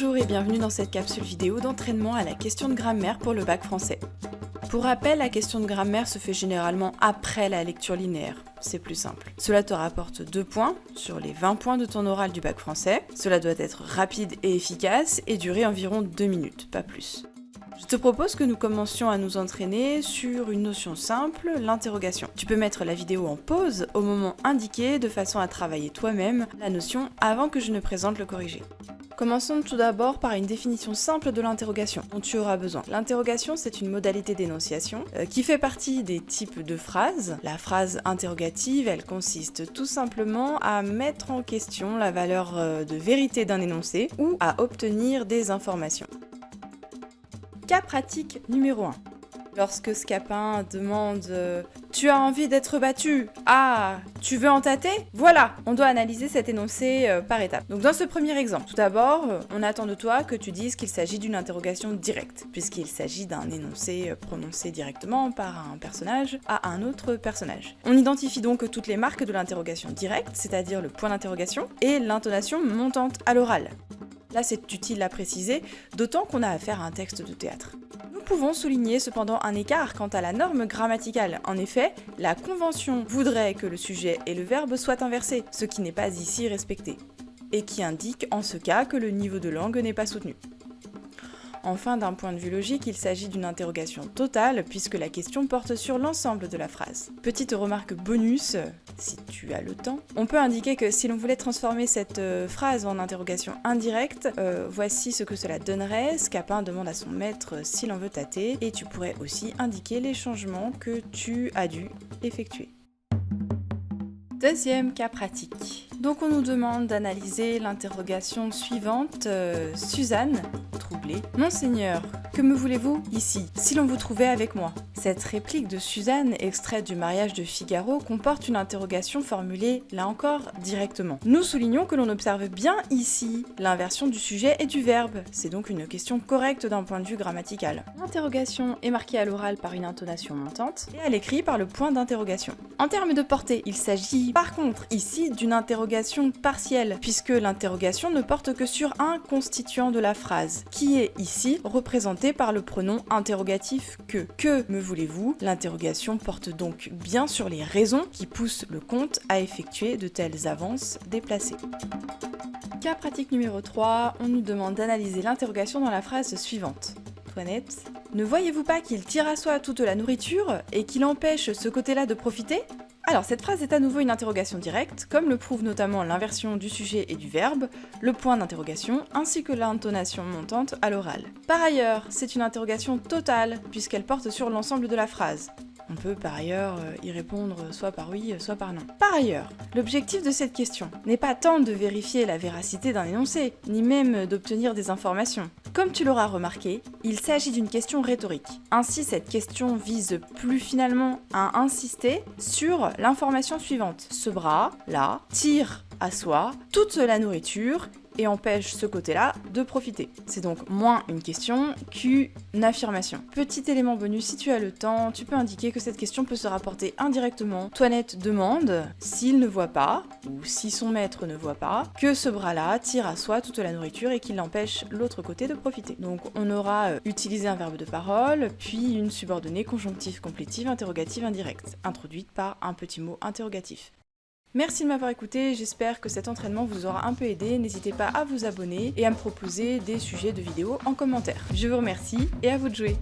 Bonjour et bienvenue dans cette capsule vidéo d'entraînement à la question de grammaire pour le bac français. Pour rappel, la question de grammaire se fait généralement après la lecture linéaire, c'est plus simple. Cela te rapporte 2 points sur les 20 points de ton oral du bac français. Cela doit être rapide et efficace et durer environ 2 minutes, pas plus. Je te propose que nous commencions à nous entraîner sur une notion simple, l'interrogation. Tu peux mettre la vidéo en pause au moment indiqué de façon à travailler toi-même la notion avant que je ne présente le corrigé. Commençons tout d'abord par une définition simple de l'interrogation dont tu auras besoin. L'interrogation, c'est une modalité d'énonciation qui fait partie des types de phrases. La phrase interrogative, elle consiste tout simplement à mettre en question la valeur de vérité d'un énoncé ou à obtenir des informations. Cas pratique numéro 1. Lorsque Scapin demande « Tu as envie d'être battu ? Ah, tu veux en tâter ?» Voilà, on doit analyser cet énoncé par étapes. Donc dans ce premier exemple, tout d'abord, on attend de toi que tu dises qu'il s'agit d'une interrogation directe, puisqu'il s'agit d'un énoncé prononcé directement par un personnage à un autre personnage. On identifie donc toutes les marques de l'interrogation directe, c'est-à-dire le point d'interrogation, et l'intonation montante à l'oral. Là, c'est utile à préciser, d'autant qu'on a affaire à un texte de théâtre. Nous pouvons souligner cependant un écart quant à la norme grammaticale. En effet, la convention voudrait que le sujet et le verbe soient inversés, ce qui n'est pas ici respecté, et qui indique en ce cas que le niveau de langue n'est pas soutenu. Enfin, d'un point de vue logique, il s'agit d'une interrogation totale puisque la question porte sur l'ensemble de la phrase. Petite remarque bonus, si tu as le temps, on peut indiquer que si l'on voulait transformer cette phrase en interrogation indirecte, voici ce que cela donnerait. Scapin demande à son maître s'il en veut tâter et tu pourrais aussi indiquer les changements que tu as dû effectuer. Deuxième cas pratique. Donc on nous demande d'analyser l'interrogation suivante. Suzanne, troublée. « Monseigneur, que me voulez-vous ici, si l'on vous trouvait avec moi ?» Cette réplique de Suzanne, extraite du mariage de Figaro, comporte une interrogation formulée, là encore, directement. Nous soulignons que l'on observe bien ici l'inversion du sujet et du verbe. C'est donc une question correcte d'un point de vue grammatical. L'interrogation est marquée à l'oral par une intonation montante et à l'écrit par le point d'interrogation. En termes de portée, il s'agit par contre ici d'une interrogation partielle, puisque l'interrogation ne porte que sur un constituant de la phrase, qui est ici représenté par le pronom interrogatif que. Que me voulez-vous ? L'interrogation porte donc bien sur les raisons qui poussent le conte à effectuer de telles avances déplacées. Cas pratique numéro 3, on nous demande d'analyser l'interrogation dans la phrase suivante. Toinette, ne voyez-vous pas qu'il tire à soi toute la nourriture et qu'il empêche ce côté-là de profiter ? Alors cette phrase est à nouveau une interrogation directe, comme le prouve notamment l'inversion du sujet et du verbe, le point d'interrogation, ainsi que l'intonation montante à l'oral. Par ailleurs, c'est une interrogation totale, puisqu'elle porte sur l'ensemble de la phrase. On peut par ailleurs y répondre soit par oui, soit par non. Par ailleurs, l'objectif de cette question n'est pas tant de vérifier la véracité d'un énoncé, ni même d'obtenir des informations. Comme tu l'auras remarqué, il s'agit d'une question rhétorique. Ainsi, cette question vise plus finalement à insister sur l'information suivante. Ce bras, là, tire à soi toute la nourriture et empêche ce côté-là de profiter. C'est donc moins une question qu'une affirmation. Petit élément bonus, si tu as le temps, tu peux indiquer que cette question peut se rapporter indirectement. Toinette demande s'il ne voit pas, ou si son maître ne voit pas, que ce bras-là tire à soi toute la nourriture et qu'il empêche l'autre côté de profiter. Donc on aura utilisé un verbe de parole, puis une subordonnée conjonctive complétive interrogative indirecte, introduite par un petit mot interrogatif. Merci de m'avoir écouté, j'espère que cet entraînement vous aura un peu aidé, n'hésitez pas à vous abonner et à me proposer des sujets de vidéos en commentaire. Je vous remercie et à vous de jouer.